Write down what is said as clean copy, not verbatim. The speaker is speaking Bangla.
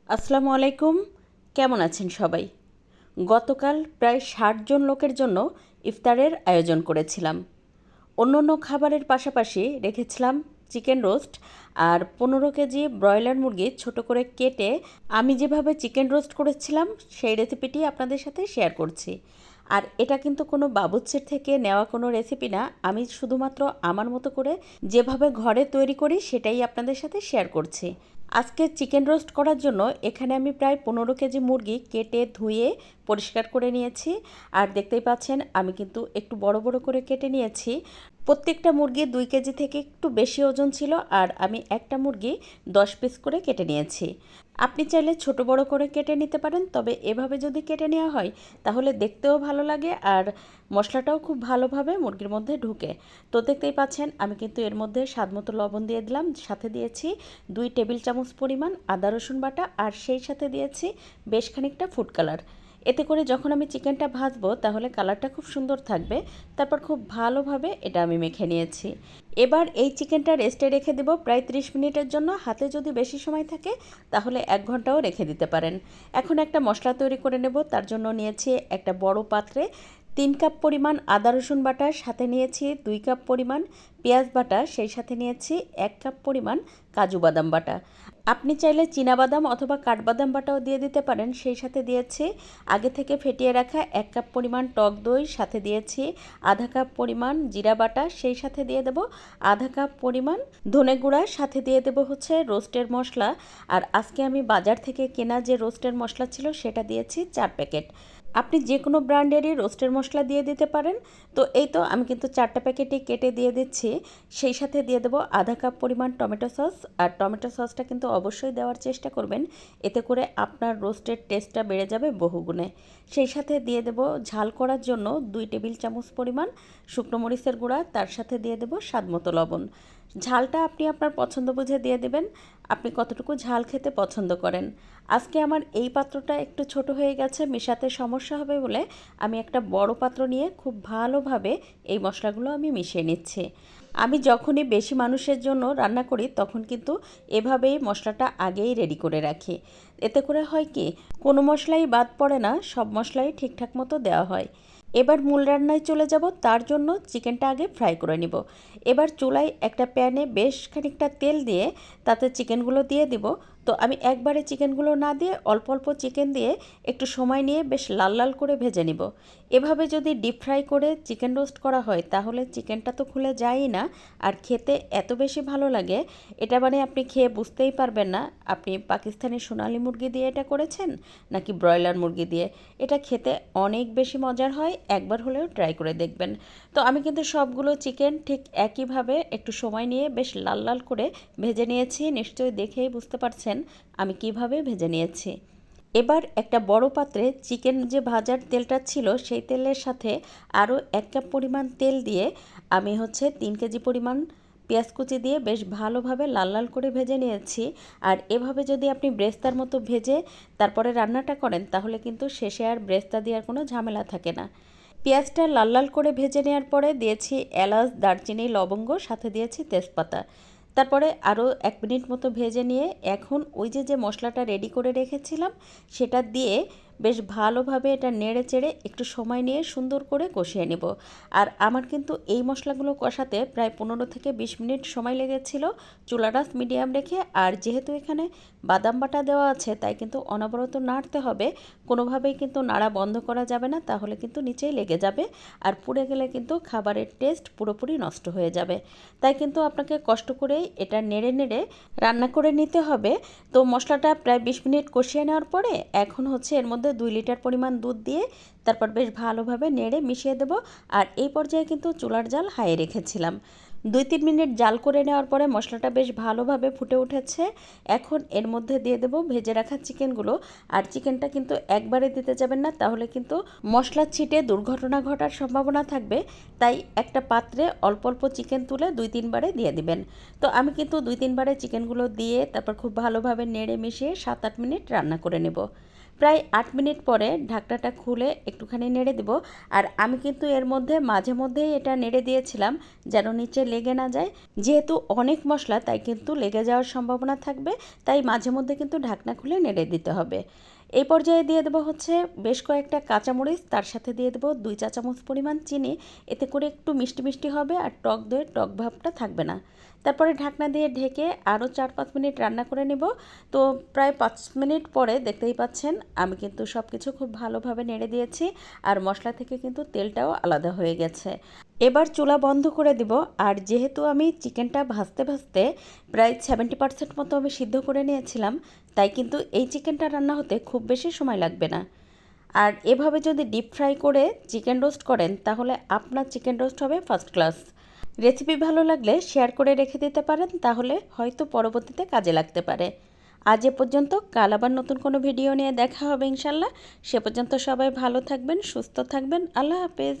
আসসালামু আলাইকুম। কেমন আছেন সবাই? গতকাল প্রায় ৬০ জন লোকের জন্য ইফতারের আয়োজন করেছিলাম। অন্য খাবারের পাশাপাশি রেখেছিলাম চিকেন রোস্ট আর ১৫ কেজি ব্রয়লার মুরগি ছোট করে কেটে আমি যেভাবে চিকেন রোস্ট করেছিলাম সেই রেসিপিটি আপনাদের সাথে শেয়ার করছি। আর এটা কিন্তু কোনো বাবুর্চির থেকে নেওয়া কোনো রেসিপি না, আমি শুধুমাত্র আমার মতো করে যেভাবে ঘরে তৈরি করি সেটাই আপনাদের সাথে শেয়ার করছি। আজকে চিকেন রোস্ট করার জন্য এখানে আমি প্রায় ১৫ কেজি মুরগি কেটে ধুয়ে পরিষ্কার করে নিয়েছি। আর দেখতেই পাচ্ছেন আমি কিন্তু একটু বড় বড় করে কেটে নিয়েছি। প্রত্যেকটা মুরগি ২ কেজি থেকে একটু বেশি ওজন ছিল আর আমি একটা মুরগি ১০ পিস করে কেটে নিয়েছি। আপনি চাইলে ছোট বড় করে কেটে নিতে পারেন, তবে এভাবে যদি কেটে নেওয়া হয় তাহলে দেখতেও ভালো লাগে আর মশলাটাও খুব ভালোভাবে মুরগির মধ্যে ঢুকে। তো দেখতেই পাচ্ছেন আমি কিন্তু এর মধ্যে স্বাদমতো লবণ দিয়ে দিলাম, সাথে দিয়েছি ২ টেবিল চামচ পরিমাণ আদা রসুন বাটা আর সেই সাথে দিয়েছি বেশ খানিকটা ফুড কালার। এতে করে যখন আমি চিকেনটা ভাজবো তাহলে কালারটা খুব সুন্দর থাকবে। তারপর খুব ভালোভাবে এটা আমি মেখে নিয়েছি। এবার এই চিকেনটা রেস্টে রেখে দেব প্রায় ৩০ মিনিটের জন্য। হাতে যদি বেশি সময় থাকে তাহলে ১ ঘন্টাও রেখে দিতে পারেন। এখন একটা মশলা তৈরি করে নেব। তার জন্য নিয়েছি একটা বড় পাত্রে ৩ কাপ পরিমাণ আদা রসুন বাটা, সাথে নিয়েছি ২ কাপ পরিমাণ পেঁয়াজ বাটা, সেই সাথে নিয়েছি ১ কাপ পরিমাণ কাজু বাদাম বাটা। আপনি চাইলে চীনাবাদাম অথবা কাঠবাদাম বাটাও দিয়ে দিতে পারেন। সেই সাথে দিয়েছি আগে থেকে ফেটিয়ে রাখা ১ কাপ পরিমাণ টক দই, সাথে দিয়েছি আধা কাপ পরিমাণ জিরা বাটা, সেই সাথে দিয়ে দেব আধা কাপ পরিমাণ ধনে গুঁড়া, সাথে দিয়ে দেব হচ্ছে রোস্টের মশলা। আর আজকে আমি বাজার থেকে কেনা যে রোস্টের মশলা ছিল সেটা দিয়েছি ৪ প্যাকেট। আপনি যে কোনো ব্র্যান্ডেরই রোস্টের মশলা দিয়ে দিতে পারেন। তো এই তো আমি কিন্তু ৪টা প্যাকেটই কেটে দিয়ে দিচ্ছি। সেই সাথে দিয়ে দেবো আধা কাপ পরিমাণ টমেটো সস। আর টমেটো সসটা কিন্তু অবশ্যই দেওয়ার চেষ্টা করবেন, এতে করে আপনার রোস্টের টেস্টটা বেড়ে যাবে বহুগুণে। সেই সাথে দিয়ে দেবো ঝাল করার জন্য ২ টেবিল চামচ পরিমাণ শুকনো মরিচের গুঁড়া, তার সাথে দিয়ে দেবো স্বাদমতো লবণ। ঝালটা আপনি আপনার পছন্দ বুঝে দিয়ে দেবেন, আপনি কতটুকু ঝাল খেতে পছন্দ করেন। আজকে আমার এই পাত্রটা একটু ছোট হয়ে গেছে, মেশাতে সমস্যা হবে বলে আমি একটা বড় পাত্র নিয়ে খুব ভালোভাবে এই মশলাগুলো আমি মিশিয়ে নিচ্ছি। আমি যখনই বেশি মানুষের জন্য রান্না করি তখন কিন্তু এভাবেই মশলাটা আগেই রেডি করে রাখি। এতে করে হয় কি, কোনো মশলাই বাদ পড়ে না, সব মশলাই ঠিকঠাক মতো দেওয়া হয়। এবার মূল রান্নায় চলে যাব। তার জন্য চিকেনটা আগে ফ্রাই করে নিব। এবার চুলায় একটা প্যানে বেশ খানিকটা তেল দিয়ে তাতে চিকেনগুলো দিয়ে দিব। তো আমি একবারে চিকেনগুলো না দিয়ে অল্প অল্প চিকেন দিয়ে একটু সময় নিয়ে বেশ লাল লাল করে ভেজে নিব। এভাবে যদি ডিপ ফ্রাই করে চিকেন রোস্ট করা হয় তাহলে চিকেনটা তো খুলে যায়ই না, আর খেতে এত বেশি ভালো লাগে, এটা মানে আপনি খেয়ে বুঝতেই পারবেন না আপনি পাকিস্তানি সোনালী মুরগি দিয়ে এটা করেছেন নাকি ব্রয়লার মুরগি দিয়ে। এটা খেতে অনেক বেশি মজার হয়, একবার হলেও ট্রাই করে দেখবেন। তো আমি কিন্তু সবগুলো চিকেন ঠিক একইভাবে একটু সময় নিয়ে বেশ লাল লাল করে ভেজে নিয়েছি। নিশ্চয়ই দেখেই বুঝতে পারছেন আমি কিভাবে ভেজে নিয়েছি। এবার একটা বড় পাত্রে চিকেন যে ভাজার তেলটা ছিল সেই তেলের সাথে আরও ১ কাপ পরিমাণ তেল দিয়ে আমি হচ্ছে ৩ কেজি পরিমাণ পেঁয়াজ কুচি দিয়ে বেশ ভালোভাবে লাল লাল করে ভেজে নিয়েছি। আর এভাবে যদি আপনি ব্রেস্তার মতো ভেজে তারপরে রান্নাটা করেন তাহলে কিন্তু শেষে আর ব্রেস্তা দেওয়ার কোনো ঝামেলা থাকে না। পেঁয়াজটা লাল লাল করে ভেজে নেওয়ার পরে দিয়েছি এলাচ, দারচিনি, লবঙ্গ, সাথে দিয়েছি তেজপাতা। তারপরে আরও ১ মিনিট মতো ভেজে নিয়ে এখন ওই যে মশলাটা রেডি করে রেখেছিলাম সেটা দিয়ে বেশ ভালোভাবে এটা নেড়ে চেড়ে একটু সময় নিয়ে সুন্দর করে কষিয়ে নেব। আর আমার কিন্তু এই মশলাগুলো কষাতে প্রায় ১৫ থেকে ২০ মিনিট সময় লেগেছিল, চুলাটা মিডিয়াম রেখে। আর যেহেতু এখানে বাদাম বাটা দেওয়া আছে তাই কিন্তু অনবরত নাড়তে হবে, কোনোভাবেই কিন্তু নাড়া বন্ধ করা যাবে না, তাহলে কিন্তু নিচেই লেগে যাবে আর পুড়ে গেলে কিন্তু খাবারের টেস্ট পুরোপুরি নষ্ট হয়ে যাবে। তাই কিন্তু আপনাকে কষ্ট করেই এটা নেড়ে নেড়ে রান্না করে নিতে হবে। তো মশলাটা প্রায় ২০ মিনিট কষিয়ে নেওয়ার পরে এখন হচ্ছে এর মধ্যে ২ লিটার পরিমাণ দুধ দিয়ে তারপর বেশ ভালোভাবে নেড়ে মিশিয়ে দেব। আর এই পর্যায়ে কিন্তু চুলার জাল হাই রেখেছিলাম। ২-৩ মিনিট জাল করে নেওয়ার পরে মশলাটা বেশ ভালোভাবে ফুটে উঠেছে। এখন এর মধ্যে দিয়ে দেব ভেজে রাখা চিকেনগুলো। আর চিকেনটা কিন্তু একবারে দিতে যাবেন না, তাহলে কিন্তু মশলা ছিটে দুর্ঘটনা ঘটার সম্ভাবনা থাকবে। তাই একটা পাত্রে অল্প অল্প চিকেন তুলে ২-৩ বারে দিয়ে দিবেন। তো আমি কিন্তু ২-৩ বারে চিকেনগুলো দিয়ে তারপর খুব ভালোভাবে নেড়ে মিশিয়ে ৭-৮ মিনিট রান্না করে নেব। প্রায় 8 মিনিট পরে ঢাকনাটা খুলে একটুখানি নেড়ে দেব। আর আমি কিন্তু এর মধ্যে মাঝে মধ্যেই এটা নেড়ে দিয়েছিলাম যেন নিচে লেগে না যায়। যেহেতু অনেক মশলা তাই কিন্তু লেগে যাওয়ার সম্ভাবনা থাকবে, তাই মাঝে মধ্যে কিন্তু ঢাকনা খুলে নেড়ে দিতে হবে। এই পর্যায়ে দিয়ে দেবো হচ্ছে বেশ কয়েকটা কাঁচামরিচ, তার সাথে দিয়ে দেবো 2 চা চামচ পরিমাণ চিনি। এতে করে একটু মিষ্টি মিষ্টি হবে আর টক দইয়ের টক ভাবটা থাকবে না। তারপরে ঢাকনা দিয়ে ঢেকে আরও 4-5 মিনিট রান্না করে নেব। তো প্রায় 5 মিনিট পরে দেখতেই পাচ্ছেন আমি কিন্তু সব কিছু খুব ভালোভাবে নেড়ে দিয়েছি আর মশলা থেকে কিন্তু তেলটাও আলাদা হয়ে গেছে। এবার চুলা বন্ধ করে দিব। আর যেহেতু আমি চিকেনটা ভাজতে ভাজতে প্রায় 70% মতো আমি সিদ্ধ করে নিয়েছিলাম, তাই কিন্তু এই চিকেনটা রান্না হতে খুব বেশি সময় লাগবে না। আর এভাবে যদি ডিপ ফ্রাই করে চিকেন রোস্ট করেন তাহলে আপনার চিকেন রোস্ট হবে ফার্স্ট ক্লাস। রেসিপি ভালো লাগলে শেয়ার করে রেখে দিতে পারেন, তাহলে হয়তো পরবর্তীতে কাজে লাগতে পারে। আজ এ পর্যন্ত, কাল আবার নতুন কোনো ভিডিও নিয়ে দেখা হবে ইনশাল্লাহ। সে পর্যন্ত সবাই ভালো থাকবেন, সুস্থ থাকবেন। আল্লাহ হাফেজ।